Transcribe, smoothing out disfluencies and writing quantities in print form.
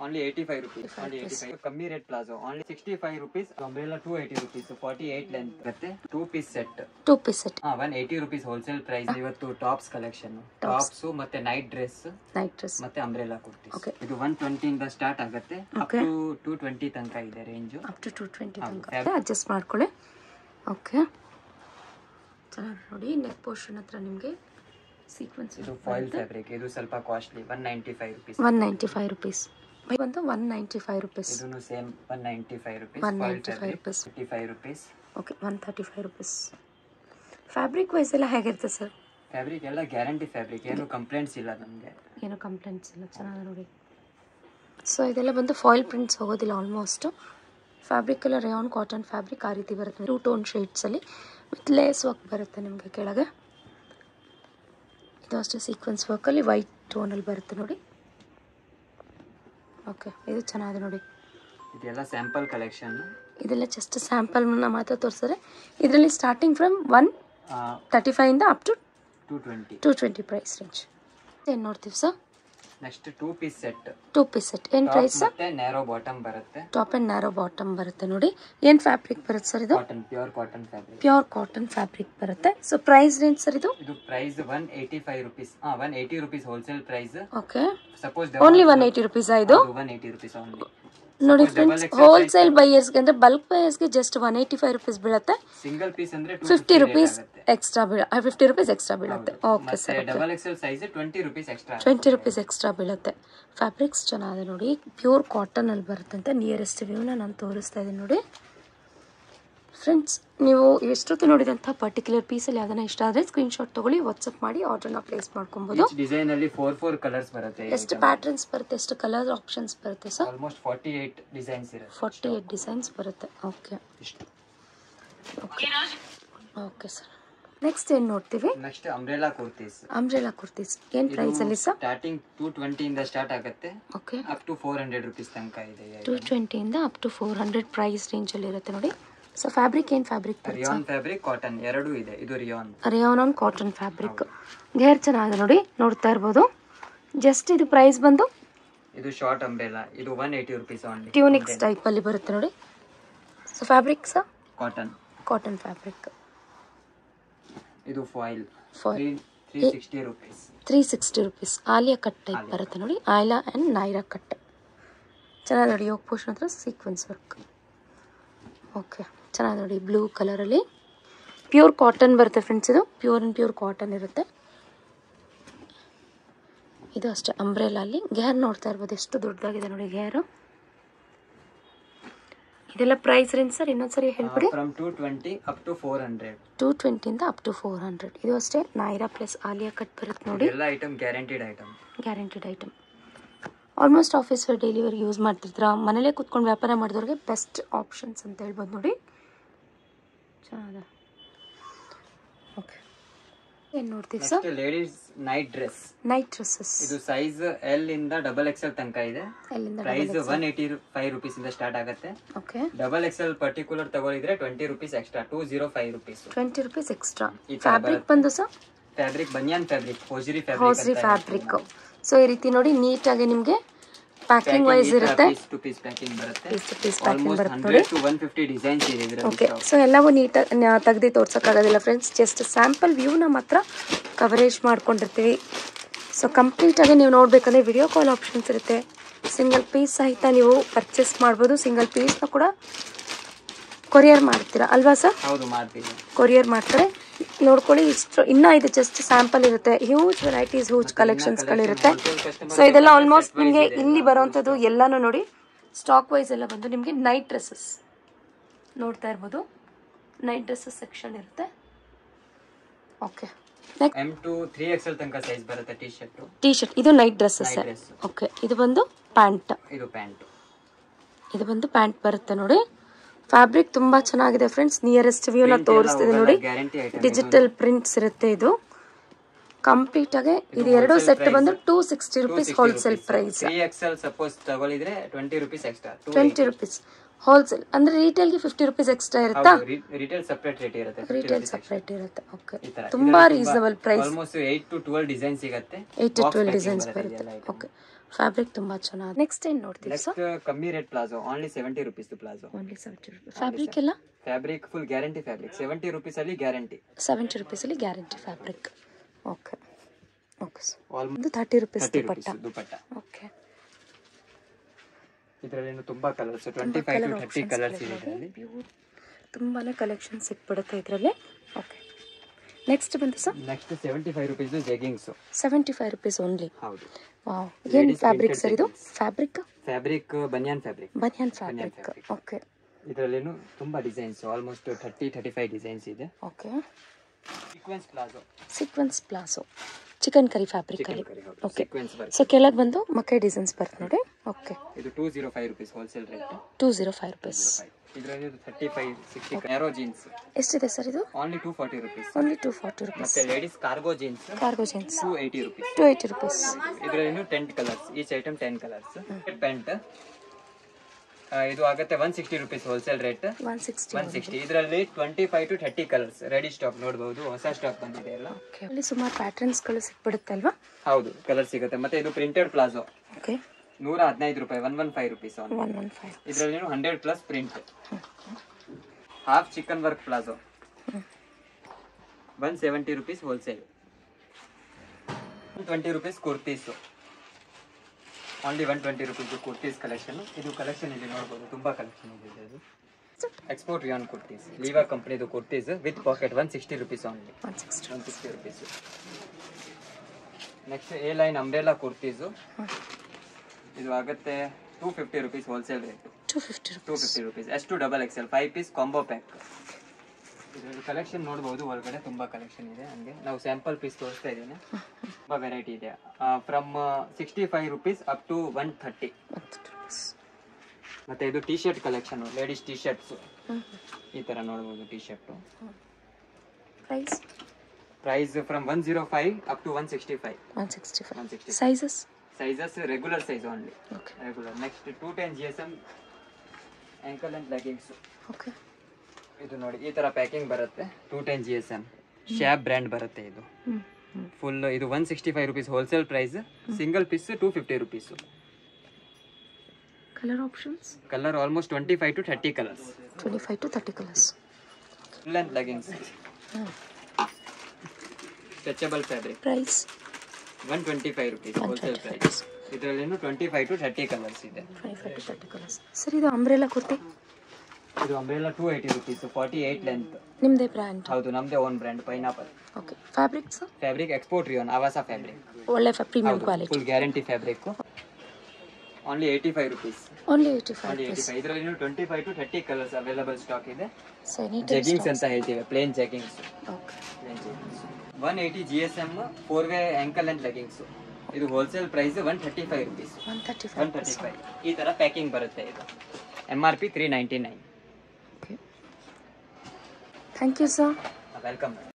only 85 rupees. Only 85. Kammi rate plazo only 65 rupees. Umbrella 280 rupees. 48 length ಬರುತ್ತೆ. 2 piece set. 2 piece set. 180 rupees wholesale price. ಇವತ್ತು tops collection. Tops ಮತ್ತೆ night dress ಮತ್ತೆ umbrella kurtis. ಇದು 120 ಇಂದ start ಆಗುತ್ತೆ up to 220 ತನಕ ಇದೆ ರೇಂಜ್. ಅಪ್ ಟು 220 ತನಕ ಅಡ್ಜಸ್ಟ್ ಮಾಡ್ಕೊಳ್ಳಿ. ಓಕೆ ಚೆನ್ನಾಗಿ ನೋಡಿ. ನೆಕ್ ಪೋರ್ಷನ್ ಹತ್ರ ನಿಮಗೆ ಸೀಕ್ವೆನ್ಸ್ ಇದು ಫಾಯಿಲ್ ಫ್ಯಾಬ್ರಿಕ್. ಇದು ಸ್ವಲ್ಪ ಕಾಸ್ಟ್ಲಿ 195 rupees. 195 rupees. ಬಂದು 195 rupees. ಇದನ್ನು same 195 rupees. 195 rupees. 35 rupees. Okay 135 rupees. Fabric wise ಎಲ್ಲ ಹೇಗಿರುತ್ತೆ ಸರ್? ಫ್ಯಾಬ್ರಿಕ್ ಎಲ್ಲ ಗ್ಯಾರಂಟಿ ಫ್ಯಾಬ್ರಿಕ್. ಏನು ಕಂಪ್ಲೇಂಟ್ಸ್ ಇಲ್ಲ ನಮಗೆ. ಏನು ಕಂಪ್ಲೇಂಟ್ಸ್ ಇಲ್ಲ. ಚೆನ್ನಾಗಿ ನೋಡಿ. ಸೊ ಇದೆಲ್ಲ ಬಂದು ಫಾಯಿಲ್ ಪ್ರಿಂಟ್ಸ್ ಹೋಗೋದಿಲ್ಲ ಆಲ್ಮೋಸ್ಟ್. ಫ್ಯಾಬ್ರಿಕ್ ಎಲ್ಲ ರೇಯಾನ್ ಕಾಟನ್ ಫ್ಯಾಬ್ರಿಕ್ ಆ ರೀತಿ ಬರುತ್ತೆ. 2 ಟೋನ್ ಶೇಡ್ಸಲ್ಲಿ ವಿತ್ ಲೇಸ್ ವರ್ಕ್ ಬರುತ್ತೆ ನಿಮಗೆ ಕೆಳಗೆ. ಇದು ಅಷ್ಟೇ ಸೀಕ್ವೆನ್ಸ್ ವರ್ಕಲ್ಲಿ ವೈಟ್ ಟೋನಲ್ಲಿ ಬರುತ್ತೆ ನೋಡಿ. ಓಕೆ ಇದು ಚೆನ್ನಾಗಿದೆ ನೋಡಿ. ಇದೆಲ್ಲ ಸ್ಯಾಂಪಲ್ ಕಲೆಕ್ಷನ್. ಇದೆಲ್ಲ ಜಸ್ಟ್ ಸ್ಯಾಂಪಲ್ನ ಮಾತ್ರ ತೋರಿಸಿದ್ರೆ ಇದರಲ್ಲಿ ಸ್ಟಾರ್ಟಿಂಗ್ ಫ್ರಮ್ 135 ಇಂದ ಅಪ್ ಟು 220 ಪ್ರೈಸ್ ರೇಂಜ್. ಏನು ನೋಡ್ತೀವಿ sir? Next 2 piece set. 2 piece set ಏನು ಪ್ರೈಸ್? ಮತ್ತೆ ನ್ಯಾರೋ ಬಾಟಮ್ ಬರುತ್ತೆ. ಟಾಪ್ ಅಂಡ್ ನ್ಯಾರೋ ಬಾಟಮ್ ಬರುತ್ತೆ ನೋಡಿ. ಏನು ಫ್ಯಾಬ್ರಿಕ್ ಬರುತ್ತೆ ಸರ್ ಇದು? Cotton, pure cotton fabric. Pure cotton fabric ಬರುತ್ತೆ. ಸೊ ಪ್ರೈಸ್ ರೇಂಜ್ ಸರ್ ಇದು? ಇದು price 185 rupees. 180 rupees wholesale price. Okay suppose only 180 rupees ಇದು? 180 rupees ಓನ್ಲಿ. ನೋಡಿ ಫ್ರೆಂಡ್ಸ್, ಹೋಲ್ಸೇಲ್ ಬೈಯರ್ಸ್ಗೆ ಅಂದ್ರೆ ಬಲ್ಕ್ ಬೈಯರ್ಸ್ಗೆ ಜಸ್ಟ್ 185 rupees ಬೀಳುತ್ತೆ. ಸಿಂಗಲ್ ಪೀಸ್ ಅಂದ್ರೆ 50 rupees ಎಕ್ಸ್ಟ್ರಾ 50 rupees ಎಕ್ಸ್ಟ್ರಾ ಬೀಳುತ್ತೆ. Okay sir. Double XL size 20 rupees extra. 20 rupees extra ಬೀಳುತ್ತೆ. Fabrics ಚೆನ್ನಾಗಿದೆ ನೋಡಿ. ಪ್ಯೂರ್ ಕಾಟನ್ ಅಲ್ಲಿ ಬರುತ್ತೆ ಅಂತ ನಿಯರೆಸ್ಟ್ ವ್ಯೂನ ನಾನು ತೋರಿಸ್ತಾ ಇದ್ದೀನಿ ನೋಡಿ ಫ್ರೆಂಡ್ಸ್. ನೀವು ಎಷ್ಟೊತ್ತು ನೋಡಿದಂಥ ಪರ್ಟಿಕ್ಯುಲರ್ ಪೀಸಲ್ಲಿ ಯಾವ್ದಾನ ಇಷ್ಟ ಆದರೆ ಸ್ಕ್ರೀನ್ಶಾಟ್ ತಗೊಳ್ಳಿ, ವಾಟ್ಸಪ್ ಮಾಡಿ ಆರ್ಡರ್ನ ಪ್ಲೇಸ್ ಮಾಡ್ಕೊಬಹುದು. ಡಿಸೈನ್ ಅಲ್ಲಿ 4 ಕಲರ್ಸ್ ಬರುತ್ತೆ. ಎಷ್ಟು ಪ್ಯಾಟರ್ನ್ಸ್ ಬರುತ್ತೆ, ಎಷ್ಟು ಕಲರ್ ಆಪ್ಷನ್ಸ್ ಬರುತ್ತೆ ಸರ್? ಆಲ್ಮೋಸ್ಟ್ 48 ಡಿಸೈನ್ಸ್ ಇರುತ್ತೆ. 48 ಡಿಸೈನ್ಸ್ ಬರುತ್ತೆ. Okay okay sir. ನೆಕ್ಸ್ಟ್ ಏನು ನೋಡ್ತೀವಿ? Next umbrella kurtis. Umbrella kurtis ಏನು ಪ್ರೈಸ್ ಅಲ್ಲಿ ಸರ್? ಸ್ಟಾರ್ಟಿಂಗ್ 220 ಇಂದ ಸ್ಟಾರ್ಟ್ ಆಗುತ್ತೆ. ಓಕೆ ಅಪ್ ಟು 400 rupees ತನಕ ಇದೆ. 220 ಇಂದ ಅಪ್ ಟು 400 ಪ್ರೈಸ್ ರೇಂಜ್ ಅಲ್ಲಿ ಇರುತ್ತೆ ನೋಡಿ. ಸೊ ಫ್ಯಾಬ್ರಿಕ್ ಏನು ಫ್ಯಾಬ್ರಿಕ್? ರಿಯಾನ್ ಫ್ಯಾಬ್ರಿಕ್, ಕಾಟನ್ ಎರಡೂ ಇದೆ. ಇದು rayon on cotton fabric. Gear ಚೆನ್ನಾಗಿದೆ ನೋಡಿ, ನೋಡ್ತಾ ಇರ್ಬೋದು. ಜಸ್ಟ್ ಇದು ಪ್ರೈಸ್ ಬಂದು ಇದು ಶಾರ್ಟ್ ಅಂಬ್ರೆಲಾ. ಇದು 180 rupees ಓನ್ಲಿ. ಟ್ಯೂನಿಕ್ಸ್ ಟೈಪ್ ಅಲ್ಲಿ ಬರುತ್ತೆ ನೋಡಿ. So fabric sir cotton fabric. ಇದು foil 360 rupees. 360 rupees. Alia cut type ಬರುತ್ತೆ ನೋಡಿ. ಆಲಿಯಾ ಅಂಡ್ ನೈರಾ ಕಟ್ ಚೆನ್ನಾಗಿ ನೋಡಿ. ಯೋಗ ಪೋರ್ಷನ್ ಹತ್ರ ಸೀಕ್ವೆನ್ಸ್ ವರ್ಕ್. ಓಕೆ ಚೆನ್ನಾಗಿ ನೋಡಿ. ಬ್ಲೂ ಕಲರಲ್ಲಿ ಪ್ಯೂರ್ ಕಾಟನ್ ಬರುತ್ತೆ ಫ್ರೆಂಡ್ಸ್. ಇದು ಪ್ಯೂರ್ ಕಾಟನ್ ಇರುತ್ತೆ. ಇದು ಅಷ್ಟೇ ಅಂಬ್ರೆಲಾ ಅಲ್ಲಿ. ಗೇರ್ ನೋಡ್ತಾ ಇರ್ಬೋದು ಎಷ್ಟು ದೊಡ್ಡದಾಗಿದೆ ನೋಡಿ ಗೇರು. ಇದೆಲ್ಲ ಪ್ರೈಸ್ ರೇಂಜ್ ಸರ್ ಇನ್ನೊಂದ್ಸರಿ ಹೇಳ್ಬಿಡಿ. From 220 up to 400. 220 ಇಂದ ಅಪ್ ಟು 400. ಇದು ಅಷ್ಟೇ ನೈರಾ ಪ್ಲಸ್ ಆಲಿಯಾ ಕಟ್ ಬರುತ್ತೆ ನೋಡಿ. ಎಲ್ಲ item guaranteed item. Almost office wear daily wear use ಮಾಡ್ತಿರ್ತೀರಾ, ಮನೇಲೇ ಕೂತ್ಕೊಂಡು ವ್ಯಾಪಾರ ಮಾಡಿದವ್ರಿಗೆ ಬೆಸ್ಟ್ ಆಪ್ಷನ್ಸ್ ಅಂತ ಹೇಳ್ಬೋದು ನೋಡಿ. ಚೆನ್ನಾಗಿದೆ. ಓಕೆ ಏನು ನೋಡ್ತೀವಿ ಸರ್? Ladies night dresses. ಇದು ಸೈಜ್ ಎಲ್ ಇಂದ ಡಬಲ್ ಎಕ್ಸೆಲ್ ತನಕ ಇದೆ. ಪ್ರೈಸ್ 185 rupees ಇಂದ ಸ್ಟಾರ್ಟ್ ಆಗುತ್ತೆ. ಓಕೆ ಡಬಲ್ ಎಕ್ಸೆಲ್ ಪರ್ಟಿಕ್ಯುಲರ್ ತಗೊಳಿದ್ರೆ 20 rupees extra. 205 rupees. 20 rupees extra. Fabric ಬಂದು sir fabric banian fabric, hosiery fabric. So ಈ ರೀತಿ ನೋಡಿ ನೀಟಾಗಿ ನಿಮಗೆ ಪ್ಯಾಕಿಂಗ್ ವೈಸ್ ಇರುತ್ತೆ. ಪೀಸ್ ಪ್ಯಾಕಿಂಗ್ ಬರುತ್ತೆ. ಪ್ಯಾಕಿಂಗ್ ಬರುತ್ತೆ ನೋಡಿ. 100 to 150 ಡಿಸೈನ್ಸ್ ಇದೆ ಇದರಲ್ಲಿ. ಓಕೆ ಸೊ ಎಲ್ಲವೂ ನೀಟಾಗಿ ತೆಗೆದು ತೋರ್ಸೋಕ್ಕಾಗೋದಿಲ್ಲ ಫ್ರೆಂಡ್ಸ್. ಜಸ್ಟ್ ಸ್ಯಾಂಪಲ್ ವ್ಯೂನ ಮಾತ್ರ ಕವರೇಜ್ ಮಾಡ್ಕೊಂಡಿರ್ತೀವಿ. ಸೊ ಕಂಪ್ಲೀಟಾಗಿ ನೀವು ನೋಡಬೇಕಂದ್ರೆ ವಿಡಿಯೋ ಕಾಲ್ ಆಪ್ಷನ್ಸ್ ಇರುತ್ತೆ. ಸಿಂಗಲ್ ಪೀಸ್ ಸಹಿತ ನೀವು ಪರ್ಚೇಸ್ ಮಾಡ್ಬೋದು. ಸಿಂಗಲ್ ಪೀಸ್ನ ಕೂಡ ಕೊರಿಯರ್ ಮಾಡ್ತೀರಾ ಅಲ್ವಾ ಸರ್? ಹೌದು, ಮಾಡ್ತೀವಿ. ಕೊರಿಯರ್ ಮಾಡ್ತಾರೆ. ನೋಡ್ಕೊಳ್ಳಿ, ಇಷ್ಟು ಇನ್ನೂ ಇದು ಜಸ್ಟ್ ಸ್ಯಾಂಪಲ್ ಇರುತ್ತೆ. ಹ್ಯೂಜ್ ವೆರೈಟೀಸ್, ಹ್ಯೂಜ್ ಕಲೆಕ್ಷನ್ಸ್ಗಳಿರುತ್ತೆ. ಸೊ ಇದೆಲ್ಲ ಆಲ್ಮೋಸ್ಟ್ ನಿಮಗೆ ಇಲ್ಲಿ ಬರುವಂಥದ್ದು ಎಲ್ಲಾನು ನೋಡಿ ಸ್ಟಾಕ್ ವೈಸ್ ಎಲ್ಲ ಬಂದು ನಿಮಗೆ ನೈಟ್ ಡ್ರೆಸ್ಸಸ್ ನೋಡ್ತಾ ಇರ್ಬೋದು. ನೈಟ್ ಡ್ರೆಸ್ಸಸ್ ಸೆಕ್ಷನ್ ಇರುತ್ತೆ. ಓಕೆ M to 3XL ತನಕ ಸೈಜ್ ಬರುತ್ತೆ. ಟಿ ಶರ್ಟ್ ಇದು ನೈಟ್ ಡ್ರೆಸ್ಸಸ್. ಓಕೆ ಇದು ಬಂದು ಪ್ಯಾಂಟ್. ಇದು ಬಂದು ಪ್ಯಾಂಟ್ ಬರುತ್ತೆ ನೋಡಿ. ಫ್ಯಾಬ್ರಿಕ್ ತುಂಬಾ ಚೆನ್ನಾಗಿದೆ ಫ್ರೆಂಡ್ಸ್. ನಿಯರೆಸ್ಟ್ ವ್ಯೂನ ತೋರಿಸ್ತಿದೆ ನೋಡಿ. ಡಿಜಿಟಲ್ ಪ್ರಿಂಟ್ಸ್ ಇರುತ್ತೆ. ಇದು ಕಂಪ್ಲೀಟ್ ಆಗಿ ಇದು ಎರಡು ಸೆಟ್ ಬಂದು 260 rupees wholesale price. 3XL suppose ತಗೊಳಿದ್ರೆ 20 rupees ಎಕ್ಸ್ಟ್ರಾ. 20 rupees ಹೋಲ್ಸೇಲ್ ಅಂದ್ರೆ ರಿಟೇಲ್ ಗೆ 50 rupees ಎಕ್ಸ್ಟ್ರಾ ಇರುತ್ತಾ? ರಿಟೇಲ್ ಸೆಪರೇಟ್ ರೇಟ್ ಇರುತ್ತೆ. ರಿಟೇಲ್ ಸೆಪರೇಟ್ ಇರುತ್ತೆ. ಓಕೆ ತುಂಬಾ reasonable price. Almost 8 to 12 designs ಸಿಗುತ್ತೆ. 8 to 12 ಡಿಸೈನ್ಸ್ ಬರುತ್ತೆ. ಓಕೆ ಫ್ಯಾಬ್ರಿಕ್ ತುಂಬಾ ಚೆನ್ನಾಗಿ. ನೆಕ್ಸ್ಟ್ ಏನು ನೋಡ್ತೀವಿ ಸರ್? ನೆಕ್ಸ್ಟ್ ಕಮ್ಮಿ rate palazzo, only 70 rupees palazzo. Only 70 ರೂಪಾಯಿ. ಫ್ಯಾಬ್ರಿಕ್ ಎಲ್ಲ fabric full guarantee fabric, 70 rupees ಅಲ್ಲಿ ಗ್ಯಾರಂಟಿ. 70 rupees ಅಲ್ಲಿ guarantee fabric. Okay okay sir. ಒಂದು 30 rupees ದುಪಟ್ಟ. ಓಕೆ. ಇದರಲ್ಲಿ ತುಂಬಾ ಕಲರ್ಸ್, 25 to 30 ಕಲರ್ಸ್ ಇದೆ ಇದರಲ್ಲಿ. ತುಂಬಾನೇ ಕಲೆಕ್ಷನ್ ಸಿಕ್ಬಿಡುತ್ತೆ ಇದರಲ್ಲಿ. ಓಕೆ. ನೆಕ್ಸ್ಟ್ ಬಂದು sir? Next 75 rupees jeggings. 75 rupees only. ಹೌದು. ವಾವ್. ಏನು ಫ್ಯಾಬ್ರಿಕ್ ಸರ್ ಇದು? Fabric banian fabric. ಓಕೆ. ಇದರಲ್ಲೇನು ತುಂಬಾ ಡಿಸೈನ್ಸ್, ಆಲ್ಮೋಸ್ಟ್ 30-35 ಡಿಸೈನ್ಸ್ ಇದೆ. Okay. Sequence palazzo chikankari fabric ಅಲ್ಲಿ. ಓಕೆ. ಸೊ ಕೆಳಗೆ ಬಂದು ಮಕ್ಕೈ ಡಿಸೈನ್ಸ್ ಬರುತ್ತೆ ನೋಡಿ. ಓಕೆ. ಇದು 205 rupees ಹೋಲ್ಸೇಲ್ ರೇಟ್. 205 rupees. ಇದರಲ್ಲಿ 35-60 ನ್ಯಾರೋ ಜೀನ್ಸ್. ಎಷ್ಟಿದೆ ಸರ್ ಇದು? Only 240 rupees. Only 240 rupees. ಮತ್ತೆ ladies cargo jeans 280 rupees. 280 rupees. ಇದರಲ್ಲಿ 10 colours, each item 10 colours. Pant ಇದು ಆಗುತ್ತೆ 160 rupees ಹೋಲ್ಸೇಲ್ ರೇಟ್. 160. ಇದರಲ್ಲಿ 25 to 30 ಕಲರ್ಸ್ ರೆಡಿ ಸ್ಟಾಕ್ ನೋಡಬಹುದು, ಹೊಸ ಸ್ಟಾಕ್ ಬಂದಿದೆ ಎಲ್ಲ. ಇಲ್ಲಿ ಸುಮಾರು ಪ್ಯಾಟರ್ನ್ಸ್ ಗಳು ಸಿಕ್ಬಿಡುತ್ತೆ ಅಲ್ವಾ? ಹೌದು, ಕಲರ್ ಸಿಗುತ್ತೆ. ಮತ್ತೆ ಇದು ಪ್ರಿಂಟೆಡ್ ಪ್ಲಾಜೋ. ಓಕೆ. 115 ರೂಪಾಯಿ, 115 rupees. 115. ಇದರಲ್ಲಿ 100+ print. Half chicken work palazzo 170 rupees wholesale. 120 rupees kurtis. Only 120 rupees kurtis collection. ಇದು ಕಲೆಕ್ಷನ್ ಇಲ್ಲಿ ನೋಡಬಹುದು, ತುಂಬಾ ಕಲೆಕ್ಷನ್ ಇದೆ ಇದು. ಎಕ್ಸ್ಪೋರ್ಟ್ ರಿಯಾನ್ ಕುರ್ತೀಸ್, ಲೀವಾ ಕಂಪನಿದು kurtis with packet 160 rupees only. 160 rupees. Next A line umbrella kurtis. ಇದು ಆಗುತ್ತೆ 250 rupees wholesale rate. 250 rupees. S2 XXL 5 piece combo pack. ಇದರಲ್ಲಿ ಕಲೆಕ್ಷನ್ ನೋಡಬಹುದು, ಒಳಗಡೆ ತುಂಬಾ ಕಲೆಕ್ಷನ್ ಇದೆ. ಹಂಗೆ ನಾವು ಸ್ಯಾಂಪಲ್ ಪೀಸ್ ತೋರಿಸ್ತಾ ಇದ್ದೀನಿ. ತುಂಬಾ ವೆರೈಟಿ ಇದೆ. From 65 rupees up to 130. ಮತ್ತೆ ಇದು T shirt collection, ladies T shirts ಈ ತರ ನೋಡಬಹುದು. T shirt price from 105 up to 165. Sizes regular size only. Regular. Next 210 GSM ankle and leggings. Okay. ಇದು ನೋಡಿ ಈ ತರ ಪ್ಯಾಕಿಂಗ್ ಬರುತ್ತೆ. 210 GSM ಶ್ಯಾಬ್ ಬ್ರ್ಯಾಂಡ್ ಬರುತ್ತೆ ಇದು. ಫುಲ್ ಇದು 165 rupees wholesale price. Single piece 250 rupees. Colour options? Colour almost 25 to 30 colours. 25 to 30 colours. Full length leggings. Stretchable fabric. Price 125 rupees wholesale price. ಇದರಲ್ಲಿ 25 to 30 colours ಇದೆ. 25 to 30 ಕಲರ್ಸ್. ಸರ್ ಇದು umbrella kurti? ಇದು umbrella 280 rupees, 48 length. ನಿಮ್ಮದೇ brand? ಹೌದು, ನಮ್ಮದೇ own brand, pineapple. Okay. Fabric sir? Fabric export rayon ಆವಾಸಾ fabric. ಒಳ್ಳೆ premium quality, full guarantee fabric. Only 85 rupees. Only 85. ಇದರಲ್ಲಿ 25 to 30 ಕಲರ್ಸ್ ಅವೈಲೇಬಲ್ ಸ್ಟಾಕ್ ಇದೆ. ಜೆಗಿಂಗ್ಸ್ ಅಂತ ಹೇಳ್ತೀವಿ, plain jeggings. Okay. 180 GSM 4-way ankle and leggings. ಇದು wholesale price 135 rupees. 135. ಈ ತರ packing ಬರುತ್ತೆ. ಇದು MRP 399. Thank you sir. Welcome.